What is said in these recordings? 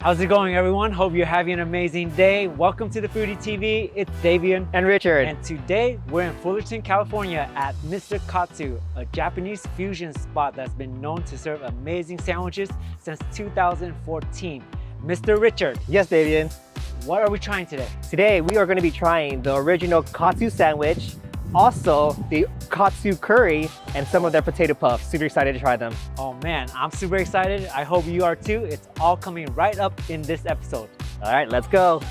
How's it going, everyone? Hope you're having an amazing day. Welcome to the Foodie TV. It's Davian and Richard. And today we're in Fullerton, California at Mr. Katsu, a Japanese fusion spot that's been known to serve amazing sandwiches since 2014. Mr. Richard. Yes, Davian. What are we trying today? Today we are going to be trying the original Katsu sandwich, also the Katsu curry, and some of their potato puffs. Super excited to try them. Oh man, I'm super excited. I hope you are too. It's all coming right up in this episode. All right, let's go.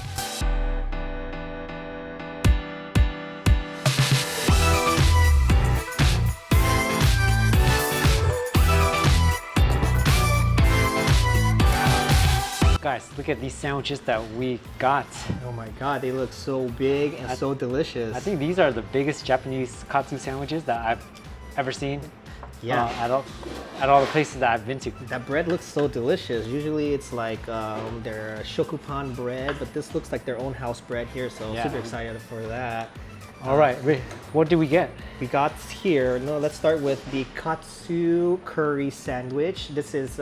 Guys, look at these sandwiches that we got. Oh my God, they look so big and so delicious. I think these are the biggest Japanese katsu sandwiches that I've ever seen. Yeah. At all the places that I've been to. That bread looks so delicious. Usually it's like their shokupan bread, but this looks like their own house bread here, so Yeah. super excited for that. All right, what did we get? We got here, let's start with the Katsu curry sandwich. This is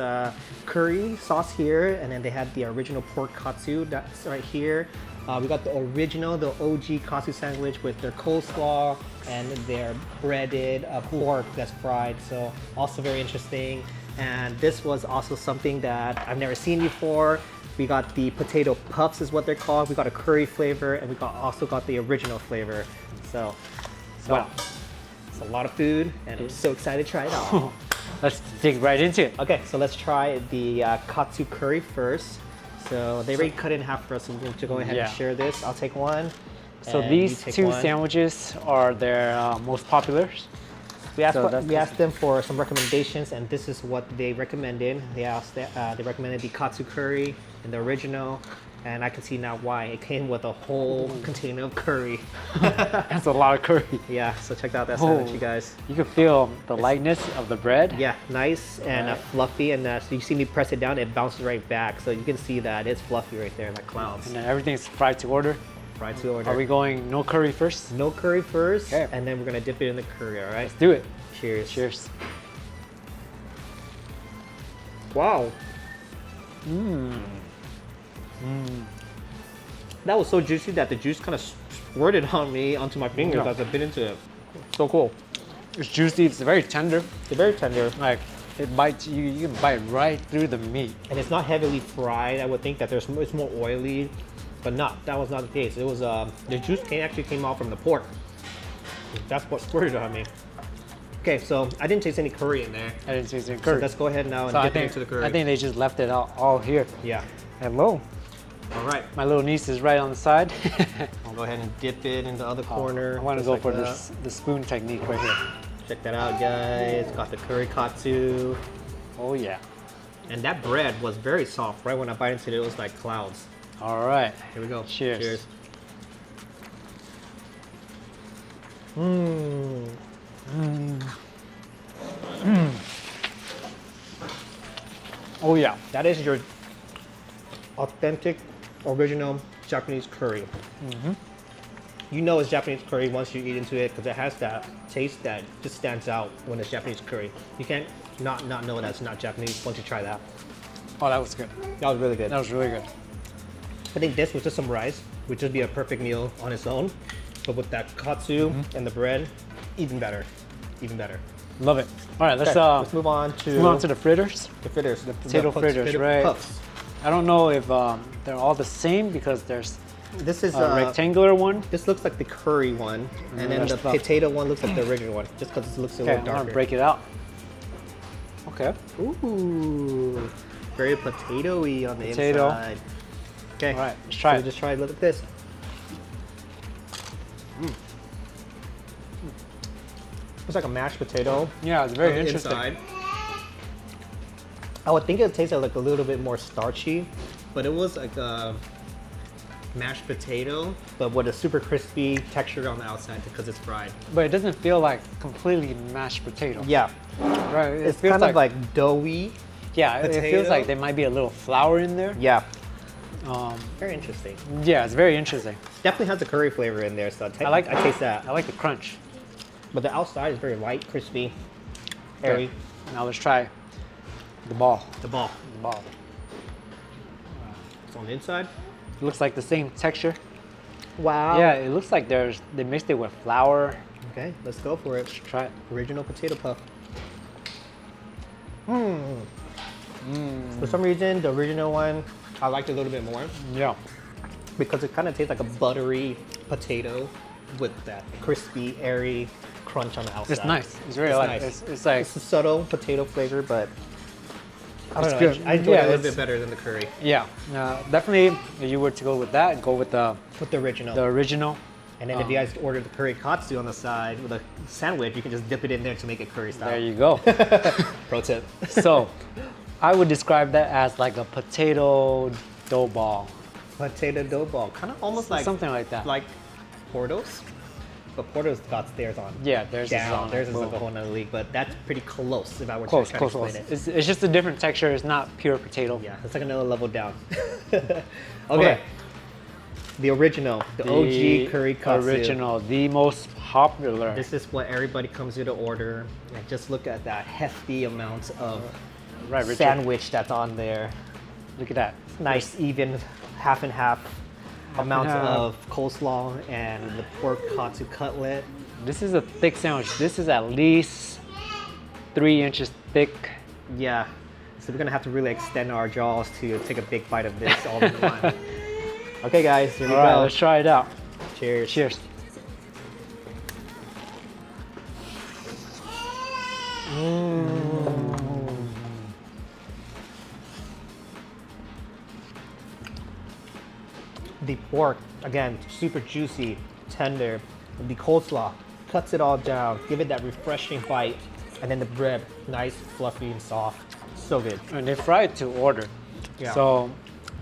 curry sauce here, and then they had the original pork katsu, that's right here. We got the original, the OG katsu sandwich with their coleslaw and their breaded pork that's fried, so also very interesting. And this was also something that I've never seen before. We got the potato puffs is what they're called. We got a curry flavor, and we also got the original flavor. So Wow. it's a lot of food, and I'm so excited to try it all. Let's dig right into it. Okay, so let's try the katsu curry first. So they already cut it in half for us, so we're going to go ahead and share this. I'll take one. So these two sandwiches are their most popular. We asked them for some recommendations, and this is what they recommended. They recommended the katsu curry and the original, and I can see now why. It came with a whole container of curry. That's a lot of curry. Yeah, so check out that sandwich, you guys. You can feel the lightness of the bread. Yeah, nice and fluffy, and so you see me press it down, it bounces right back. So you can see that it's fluffy right there, like clouds. And then everything's fried to order. Fried to order. Are we going no curry first? No curry first, okay. And then we're gonna dip it in the curry, all right? Let's do it. Cheers. Cheers. Wow. That was so juicy that the juice kind of squirted on me onto my fingers as I bit into it. So cool. It's juicy. It's very tender. It's very tender. Like it bites you. You can bite right through the meat. And it's not heavily fried. I would think that it's more oily, but not. That was not the case. It was the juice actually came out from the pork. That's what squirted on me. Okay, so I didn't taste any curry in there. I didn't taste any curry. So let's go ahead now and dip it into the curry. I think they just left it all here. Yeah. Hello. All right. My little niece is right on the side. I'll go ahead and dip it in the other corner. I want to go for the spoon technique right here. Check that out, guys. Got the curry katsu. Oh yeah. And that bread was very soft. Right when I bite into it, it was like clouds. All right. Here we go. Cheers. Cheers. Mmm. Oh yeah. That is your authentic, original Japanese curry. You know it's Japanese curry once you eat into it because it has that taste that just stands out when it's Japanese curry. You can't not know that's not Japanese once you try that. Oh, that was good. That was really good. That was really good. I think this with just some rice would just be a perfect meal on its own. But with that katsu and the bread, even better. Even better. Love it. All right, let's move on to the fritters. The fritters. The potato fritters, right? Puffs. I don't know if they're all the same because there's this is a rectangular one. This looks like the curry one, and then the potato one looks like the original one, just because it looks a little darker. I'm gonna break it out. Okay. Ooh, very potatoey on the inside. Okay. All right, let's try it. Just try it. Look at this. It's like a mashed potato. Yeah, it's very interesting. Inside. I would think it tasted like a little bit more starchy, but it was like a mashed potato, but with a super crispy texture on the outside because it's fried. But it doesn't feel like completely mashed potato. Yeah. Right. It's kind of like doughy. Yeah, it feels like there might be a little flour in there. Yeah. Very interesting. Yeah, it's very interesting. Definitely has the curry flavor in there, so I taste that. I like the crunch. But the outside is very light, crispy, airy. Okay. Now let's try the ball. The ball. The ball. on the inside. It looks like the same texture. Wow. Yeah, it looks like they mixed it with flour. Okay, let's go for it. Let's try it. Original potato puff. For some reason, the original one, I liked it a little bit more Yeah. because it kind of tastes like a buttery potato with that crispy, airy crunch on the outside. It's nice. It's very nice. It's like It's a subtle potato flavor, but I don't It's know. good. I enjoy it a little it's- bit better than the curry. yeah. Definitely, if you were to go with that, go with the With the original. original. And then if you guys order the curry katsu on the side with a sandwich, you can just dip it in there to make it curry style. There you go. Pro tip. So, I would describe that as like a potato dough ball. Potato dough ball, kind of almost like Something like that. Like Porto's, but Porto's got theirs on. Yeah, theirs is down. on. Theirs is like Boom. a whole nother league, but that's pretty close if I were Close, to try close, to close. explain it. It's just a different texture. It's not pure potato. Yeah, it's like another level down. Okay. Okay. The original, the OG curry katsu. Original, the most popular. This is what everybody comes here to order. And just look at that hefty amount of Right, Richard. sandwich that's on there. Look at that. Nice, even half and half amount half. of coleslaw and the pork katsu cutlet. This is a thick sandwich. This is at least 3 inches thick. Yeah, so we're gonna have to really extend our jaws to take a big bite of this all in one. Okay, guys, here we All right, go. let's try it out. Cheers. Cheers. The pork, again, super juicy, tender. The coleslaw cuts it all down, give it that refreshing bite, and then the bread, nice, fluffy, and soft. So good. And they fry it to order. Yeah. So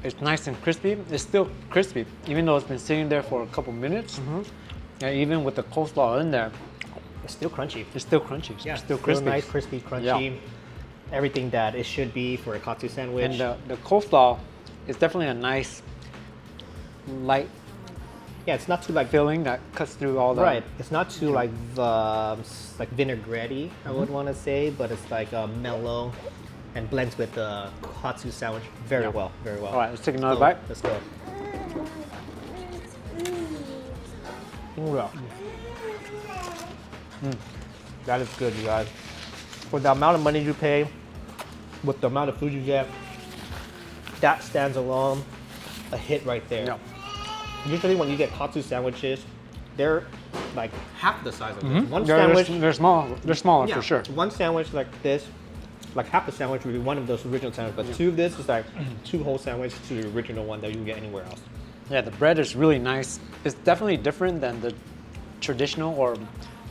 it's nice and crispy. It's still crispy, even though it's been sitting there for a couple minutes. And even with the coleslaw in there, It's still crunchy. it's still crunchy. It's Yeah, still crispy. nice, crispy, crunchy. Everything that it should be for a katsu sandwich. And the coleslaw is definitely a nice, light yeah, it's not too like filling that cuts through all the. right. It's not too like vinaigrette-y, I would want to say, but it's like mellow and blends with the katsu sandwich very Yeah. well, very well. All right, let's take another So, bite. Let's go. That is good, you guys. For the amount of money you pay, with the amount of food you get, that stands alone a hit right there. Yeah. Usually when you get katsu sandwiches, they're like half the size of this. One They're, sandwich, they're small. They're smaller yeah, for sure. one sandwich like this, like half the sandwich would be one of those original sandwiches, but two of this is like two whole sandwiches to the original one that you can get anywhere else. Yeah, the bread is really nice. It's definitely different than the traditional or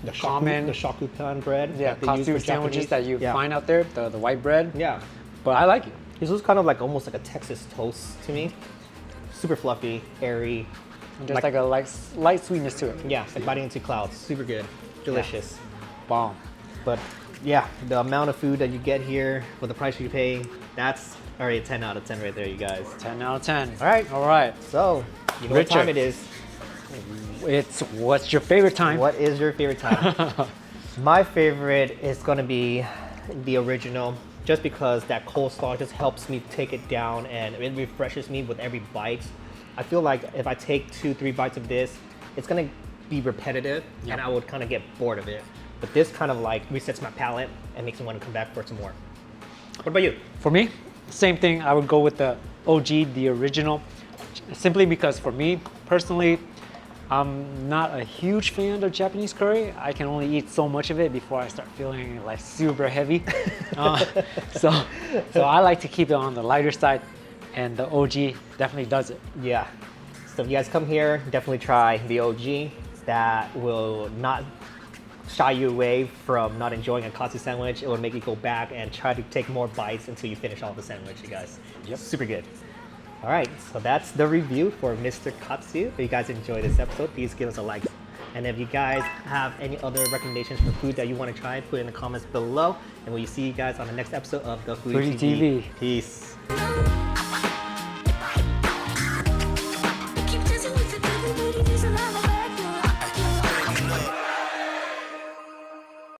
The common shakupan bread. yeah, that they use katsu for sandwiches Japanese. that you Yeah. find out there, the white bread. Yeah. But I like it. This was kind of like almost like a Texas toast to me. Super fluffy, airy. And there's like a light sweetness to it. Yeah, it's like biting into clouds. Super good. Delicious. Bomb. But yeah, the amount of food that you get here for the price you pay, that's already a 10 out of 10 right there, you guys. 10 out of 10. All right. All right. So, you know what Richard. time it is. It's what's your favorite time? What is your favorite time? My favorite is gonna be the original, just because that coleslaw just helps me take it down and it refreshes me with every bite. I feel like if I take 2-3 bites of this, it's gonna be repetitive and I would kind of get bored of it. But this kind of like resets my palate and makes me want to come back for some more. What about you? For me, same thing. I would go with the OG, the original, simply because for me personally, I'm not a huge fan of Japanese curry. I can only eat so much of it before I start feeling like super heavy. So I like to keep it on the lighter side, and the OG definitely does it. Yeah. So if you guys come here, definitely try the OG. That will not shy you away from not enjoying a katsu sandwich. It will make you go back and try to take more bites until you finish all the sandwich, you guys. Yep. Super good. All right, so that's the review for Mr. Katsu. If you guys enjoyed this episode, please give us a like. And if you guys have any other recommendations for food that you want to try, put it in the comments below. And we'll see you guys on the next episode of the Foodie Foodie TV. Peace.